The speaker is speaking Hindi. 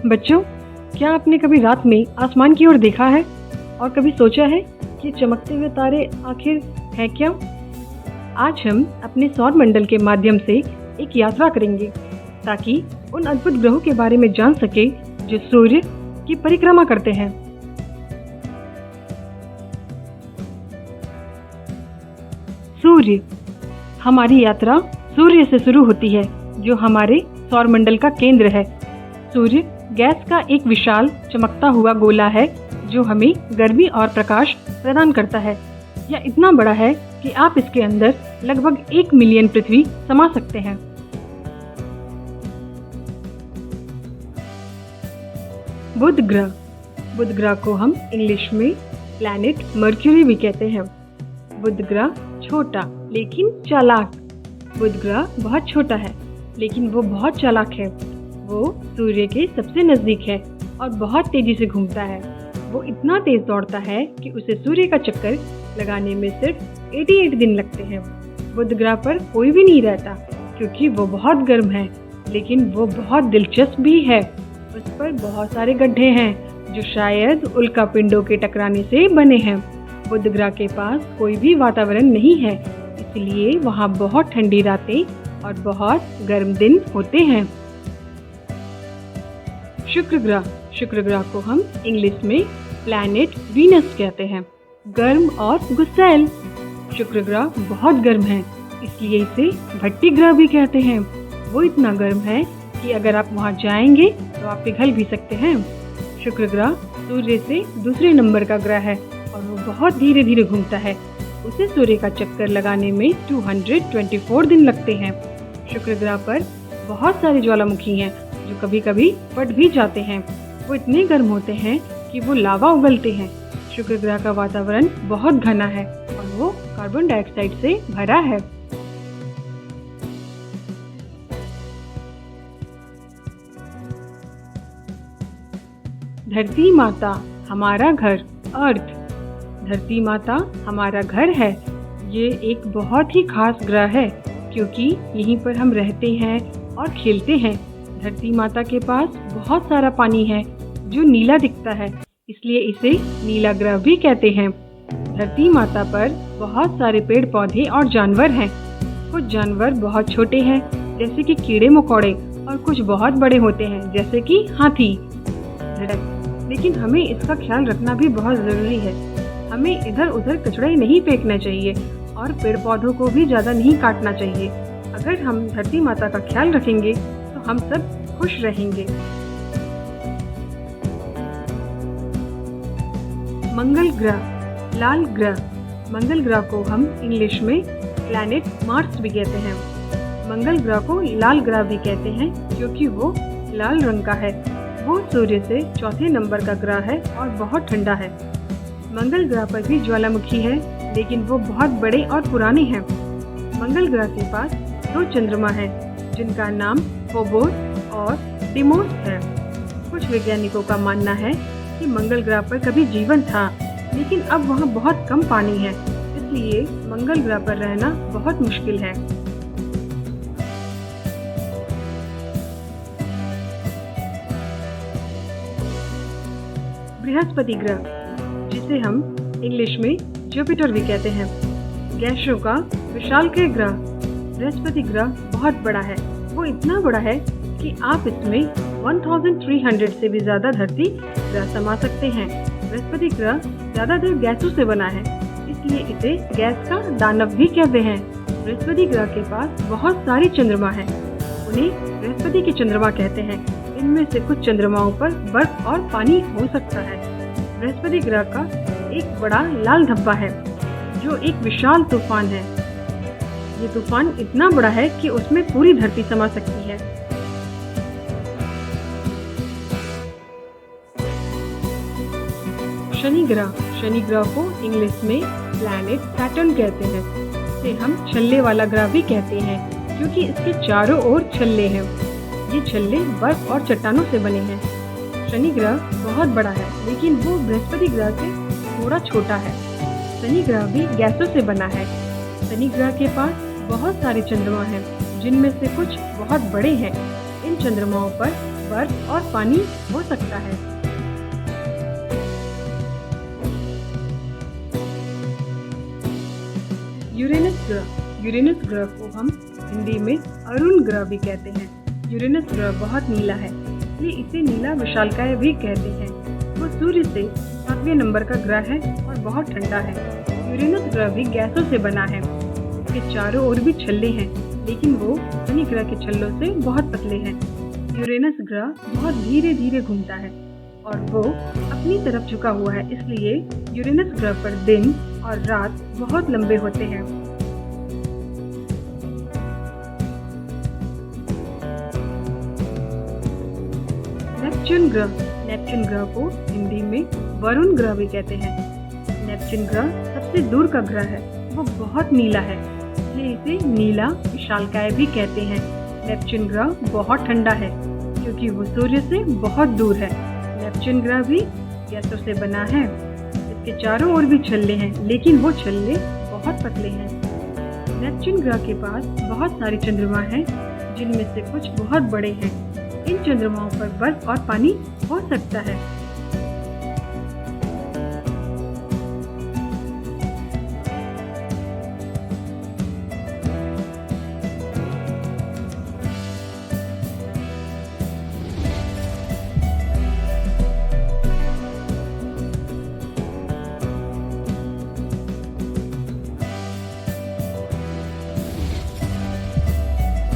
बच्चों, क्या आपने कभी रात में आसमान की ओर देखा है और कभी सोचा है कि चमकते हुए तारे आखिर हैं क्या? आज हम अपने सौर मंडल के माध्यम से एक यात्रा करेंगे ताकि उन अद्भुत ग्रहों के बारे में जान सके जो सूर्य की परिक्रमा करते हैं। सूर्य। हमारी यात्रा सूर्य से शुरू होती है, जो हमारे सौर मंडल का केंद्र है। सूर्य गैस का एक विशाल चमकता हुआ गोला है जो हमें गर्मी और प्रकाश प्रदान करता है। यह इतना बड़ा है कि आप इसके अंदर लगभग 1 मिलियन पृथ्वी समा सकते हैं। बुध ग्रह। बुध ग्रह को हम इंग्लिश में प्लैनेट मर्क्यूरी भी कहते हैं। बुध ग्रह छोटा लेकिन चालाक। बुध ग्रह बहुत छोटा है लेकिन वो बहुत चालाक है। वो सूर्य के सबसे नजदीक है और बहुत तेजी से घूमता है। वो इतना तेज दौड़ता है कि उसे सूर्य का चक्कर लगाने में सिर्फ 88 दिन लगते हैं। बुध ग्रह पर कोई भी नहीं रहता क्योंकि वो बहुत गर्म है, लेकिन वो बहुत दिलचस्प भी है। उस पर बहुत सारे गड्ढे हैं जो शायद उल्कापिंडों के टकराने से बने हैं। बुध ग्रह के पास कोई भी वातावरण नहीं है, इसलिए वहाँ बहुत ठंडी रातें और बहुत गर्म दिन होते हैं। शुक्र ग्रह। शुक्र ग्रह को हम इंग्लिश में प्लैनेट वीनस कहते हैं। गर्म और गुस्सैल। शुक्र ग्रह बहुत गर्म है, इसलिए इसे भट्टी ग्रह भी कहते हैं। वो इतना गर्म है कि अगर आप वहाँ जाएंगे तो आप पिघल भी सकते हैं। शुक्र ग्रह सूर्य से दूसरे नंबर का ग्रह है और वो बहुत धीरे धीरे घूमता है। उसे सूर्य का चक्कर लगाने में 224 दिन लगते हैं। शुक्र ग्रह पर बहुत सारे ज्वालामुखी हैं जो कभी कभी फट भी जाते हैं। वो इतने गर्म होते हैं कि वो लावा उगलते हैं। शुक्र ग्रह का वातावरण बहुत घना है और वो कार्बन डाइऑक्साइड से भरा है। धरती माता हमारा घर। अर्थ। धरती माता हमारा घर है। ये एक बहुत ही खास ग्रह है क्योंकि यहीं पर हम रहते हैं और खेलते हैं। धरती माता के पास बहुत सारा पानी है जो नीला दिखता है, इसलिए इसे नीला ग्रह भी कहते हैं। धरती माता पर बहुत सारे पेड़ पौधे और जानवर हैं। कुछ जानवर बहुत छोटे हैं जैसे कि कीड़े मकोड़े, और कुछ बहुत बड़े होते हैं जैसे कि हाथी, झड़क। लेकिन हमें इसका ख्याल रखना भी बहुत ज़रूरी है। हमें इधर उधर कचरा नहीं फेंकना चाहिए और पेड़ पौधों को भी ज़्यादा नहीं काटना चाहिए। अगर हम धरती माता का ख्याल रखेंगे तो हम सब खुश रहेंगे। मंगल ग्रह। लाल ग्रह। मंगल ग्रह को हम इंग्लिश में प्लैनेट मार्स भी कहते हैं। मंगल ग्रह को लाल ग्रह भी कहते हैं क्योंकि वो लाल रंग का है। वो सूर्य से चौथे नंबर का ग्रह है और बहुत ठंडा है। मंगल ग्रह पर भी ज्वालामुखी है, लेकिन वो बहुत बड़े और पुराने हैं। मंगल ग्रह के पास 2 चंद्रमा हैं जिनका नाम फोबोस और डिमोस है। कुछ वैज्ञानिकों का मानना है कि मंगल ग्रह पर कभी जीवन था, लेकिन अब वहाँ बहुत कम पानी है, इसलिए मंगल ग्रह पर रहना बहुत मुश्किल है। बृहस्पति ग्रह, जिसे हम इंग्लिश में जुपिटर भी कहते हैं, गैसों का विशालकाय ग्रह। बृहस्पति ग्रह बहुत बड़ा है। वो इतना बड़ा है कि आप इसमें 1300 से भी ज़्यादा धरती ग्रह समा सकते हैं। बृहस्पति ग्रह ज़्यादातर गैसों से बना है, इसलिए इसे गैस का दानव भी कहते हैं। बृहस्पति ग्रह के पास बहुत सारे चंद्रमा हैं। उन्हें बृहस्पति के चंद्रमा कहते हैं। इनमें से कुछ चंद्रमाओं पर बर्फ और पानी हो सकता है। बृहस्पति ग्रह का एक बड़ा लाल धब्बा है जो एक विशाल तूफान है। ये तूफान इतना बड़ा है कि उसमें पूरी धरती समा सकती है। शनि ग्रह। शनि ग्रह को इंग्लिश में प्लैनेट सैटर्न कहते हैं। इसे हम छल्ले वाला ग्रह भी कहते हैं क्योंकि इसके चारों ओर छल्ले हैं। ये छल्ले बर्फ और चट्टानों से बने हैं। शनि ग्रह बहुत बड़ा है, लेकिन वो बृहस्पति ग्रह से थोड़ा छोटा है। शनि ग्रह भी गैसों से बना है। शनि ग्रह के पास बहुत सारे चंद्रमा हैं, जिनमें से कुछ बहुत बड़े हैं। इन चंद्रमाओं पर बर्फ और पानी हो सकता है। यूरेनस ग्रह को हम हिंदी में अरुण ग्रह भी कहते हैं। यूरेनस ग्रह बहुत नीला है, इसलिए इसे नीला विशालकाय भी कहते हैं। वो सूर्य से 7वें नंबर का ग्रह है और बहुत ठंडा है। यूरेनस ग्रह भी गैसों से बना है। इसके चारों ओर भी छल्ले हैं, लेकिन वो शनि ग्रह के छल्लों से बहुत पतले हैं। यूरेनस ग्रह बहुत धीरे धीरे घूमता है और वो अपनी तरफ झुका हुआ है, इसलिए यूरेनस ग्रह पर दिन और रात बहुत लंबे होते हैं। नेपच्यून ग्रह को हिंदी में वरुण ग्रह भी कहते हैं। नेपच्यून ग्रह सबसे दूर का ग्रह है। वो बहुत नीला है, इसलिए इसे नीला विशालकाय भी कहते हैं। नेपच्यून ग्रह बहुत ठंडा है, क्योंकि वो सूर्य से बहुत दूर है। नेपच्यून ग्रह भी गैसों से बना है। इसके चारों ओर भी छल्ले हैं, लेकिन वो छल्ले बहुत पतले हैं। नेपच्यून ग्रह के पास बहुत सारे चंद्रमा हैं, जिनमें से कुछ बहुत बड़े हैं। इन चंद्रमाओं पर बर्फ और पानी हो सकता है।